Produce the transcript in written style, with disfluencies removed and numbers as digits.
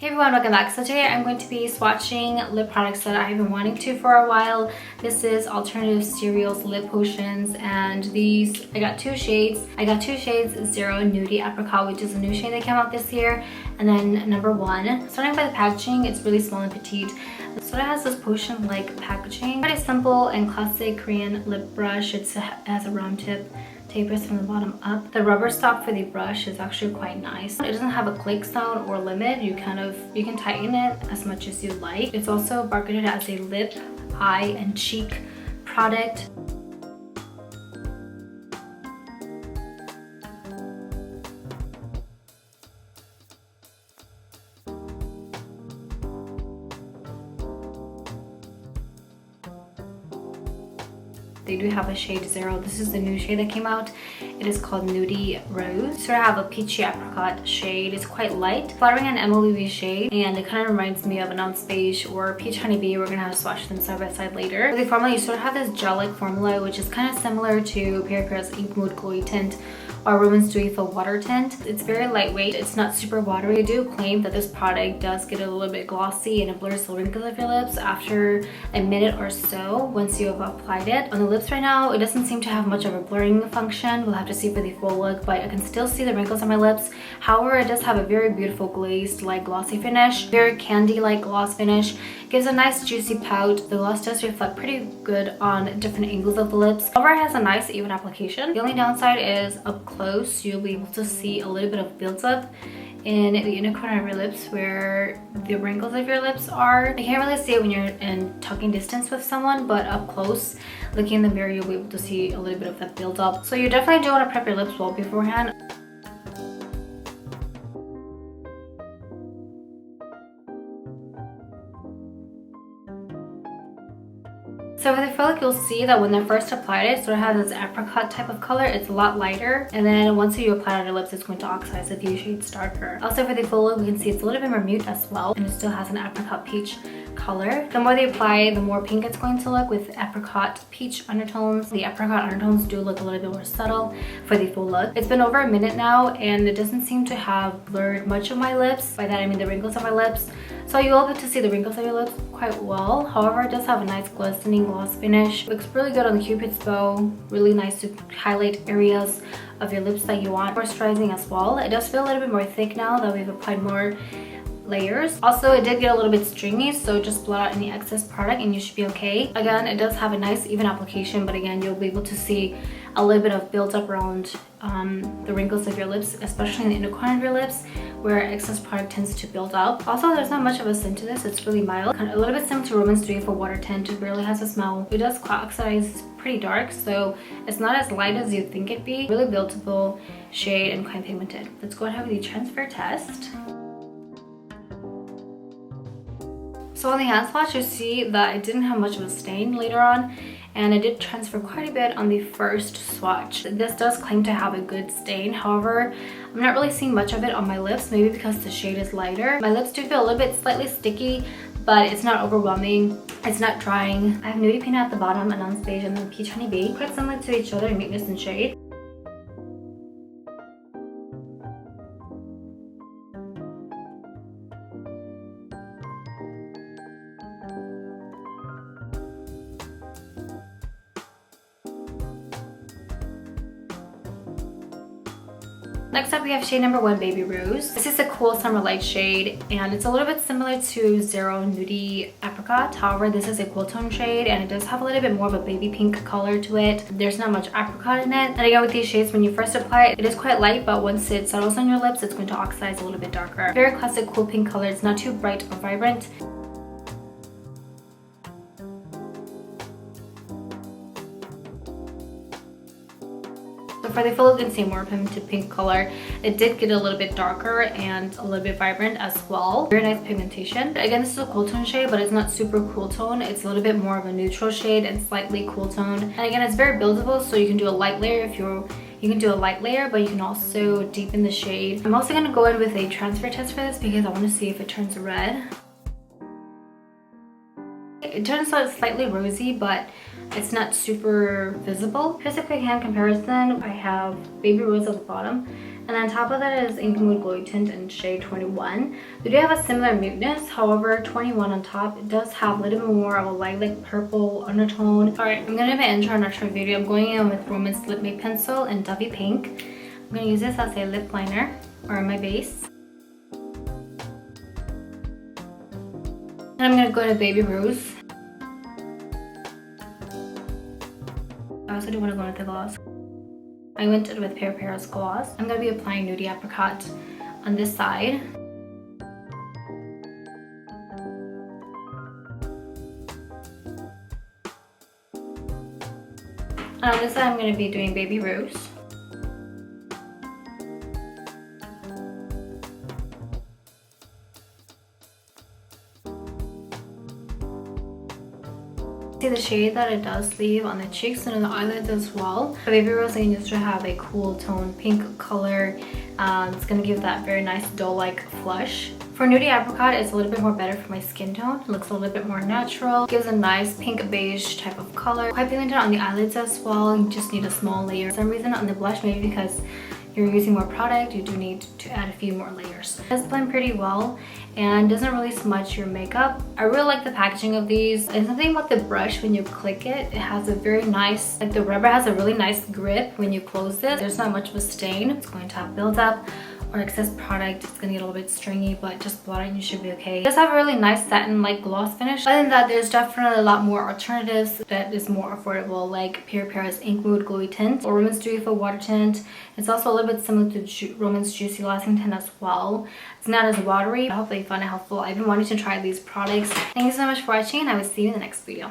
Hey everyone, welcome back. So today I'm going to be swatching lip products that I've been wanting to for a while. This is Alternative Cereals Lip Potions, and these, I got two shades. Zero Nudie Apricot, which is a new shade that came out this year, and then number 1. Starting by the packaging, it's really small and petite. So it has this potion-like packaging. Pretty simple and classic Korean lip brush. It has a round tip. Tapers from the bottom up. The rubber stop for the brush is actually quite nice. It doesn't have a click sound or limit. You can tighten it as much as you like. It's also marketed as a lip, eye, and cheek product. They do have a shade 0. This is the new shade that came out. It is called Nudie Rose. So I have a peachy apricot shade. It's quite light, flattering an MLUV shade, and it kind of reminds me of an ounce beige or peach honeybee. We're gonna have to swatch them side by side later. For the formula, you sort of have this gel-like formula, which is kind of similar to Peripera's Ink Mood Glowy Tint or rom&nd water tint. It's very lightweight. It's not super watery. I do claim that this product does get a little bit glossy and it blurs the wrinkles of your lips after a minute or so once you have applied it. On the lips right now, it doesn't seem to have much of a blurring function. We'll have to see for the full look, but I can still see the wrinkles on my lips. However, it does have a very beautiful glazed, like glossy finish, very candy-like gloss finish. Gives a nice juicy pout. The gloss does reflect pretty good on different angles of the lips. However, it has a nice even application. The only downside is up close, you'll be able to see a little bit of build-up in the inner corner of your lips where the wrinkles of your lips are. I can't really see it when you're in talking distance with someone, but up close, looking in the mirror, you'll be able to see a little bit of that build-up. So you definitely do want to prep your lips well beforehand. So with the full look, you'll see that when I first applied it, so it has this apricot type of color. It's a lot lighter, and then once you apply it on your lips, it's going to oxidize a few shades darker. Also for the full look, we can see it's a little bit more mute as well, and it still has an apricot peach color. The more they apply, the more pink it's going to look with apricot peach undertones. The apricot undertones do look a little bit more subtle for the full look. It's been over a minute now, and it doesn't seem to have blurred much of my lips. By that I mean the wrinkles of my lips. So you will be able to see the wrinkles of your lips quite well. However, it does have a nice glistening gloss finish. Looks really good on the Cupid's bow. Really nice to highlight areas of your lips that you want. Moisturizing as well. It does feel a little bit more thick now that we've applied more layers. Also, it did get a little bit stringy, so just blot out any excess product and you should be okay. Again, it does have a nice even application, but again, you'll be able to see a little bit of build up around the wrinkles of your lips, especially in the inner corner of your lips where excess product tends to build up. Also, there's not much of a scent to this. It's really mild, kind of a little bit similar to rom&nd for water tint. It barely has a smell. It does oxidize pretty dark, so it's not as light as you think it'd be. Really buildable shade and quite pigmented. Let's go ahead with the transfer test. So on the hand swatch, you see that it didn't have much of a stain later on, and it did transfer quite a bit on the first swatch. This does claim to have a good stain. However, I'm not really seeing much of it on my lips, maybe because the shade is lighter. My lips do feel a little bit slightly sticky, but it's not overwhelming. It's not drying. I have Nudie Peanut at the bottom, an ounce beige, and then Peach Honeybee. Quite similar to each other in muteness and shade. Next up, we have shade number 1, Baby Rose. This is a cool summer light shade, and it's a little bit similar to Zero Nudie Apricot. However, this is a cool tone shade, and it does have a little bit more of a baby pink color to it. There's not much apricot in it. And again, with these shades, when you first apply it, it is quite light, but once it settles on your lips, it's going to oxidize a little bit darker. Very classic cool pink color. It's not too bright or vibrant. So for the full look, you can see more pigmented pink color. It did get a little bit darker and a little bit vibrant as well. Very nice pigmentation. Again, this is a cool tone shade, but it's not super cool tone. It's a little bit more of a neutral shade and slightly cool tone. And again, it's very buildable, so you can do a light layer if you can do a light layer, but you can also deepen the shade. I'm also going to go in with a transfer test for this because I want to see if it turns red. It turns out slightly rosy, but it's not super visible. Here's a quick hand comparison. I have Baby Rose at the bottom, and on top of that is Inkmood Glowy Tint in shade 21. They do have a similar muteness, however 21 on top, it does have a little bit more of a lilac purple undertone. Alright, I'm gonna do my intro and outro video. I'm going in with rom&nd Lip Matte Pencil in Dovey Pink. I'm gonna use this as a lip liner or my base. And I'm gonna go to Baby Rose. I also do want to go with the gloss. I went with Peripera's gloss. I'm gonna be applying Nudie Apricot on this side. And on this side, I'm gonna be doing Baby Rose. See the shade that it does leave on the cheeks and on the eyelids as well. For Baby Rose, I used to have a cool tone pink color. It's gonna give that very nice doe-like flush. For Nudie Apricot, it's a little bit more better for my skin tone. It looks a little bit more natural. Gives a nice pink beige type of color. Quite pigmented on the eyelids as well. You just need a small layer. For some reason on the blush, maybe because you're using more product, you do need to add a few more layers. It does blend pretty well and doesn't really smudge your makeup. I really like the packaging of these. And something about the brush, when you click it, it has a very nice, like the rubber has a really nice grip when you close this. There's not much of a stain. It's going to have buildup or excess product. It's gonna get a little bit stringy, but just blot it and you should be okay. It does have a really nice satin-like gloss finish. Other than that, there's definitely a lot more alternatives that is more affordable, like Peripera's Inkmood Glowy Tint or rom&nd Beautiful Water Tint. It's also a little bit similar to rom&nd Juicy Lasting Tint as well. It's not as watery. I hope that you found it helpful. I've been wanting to try these products. Thank you so much for watching, and I will see you in the next video.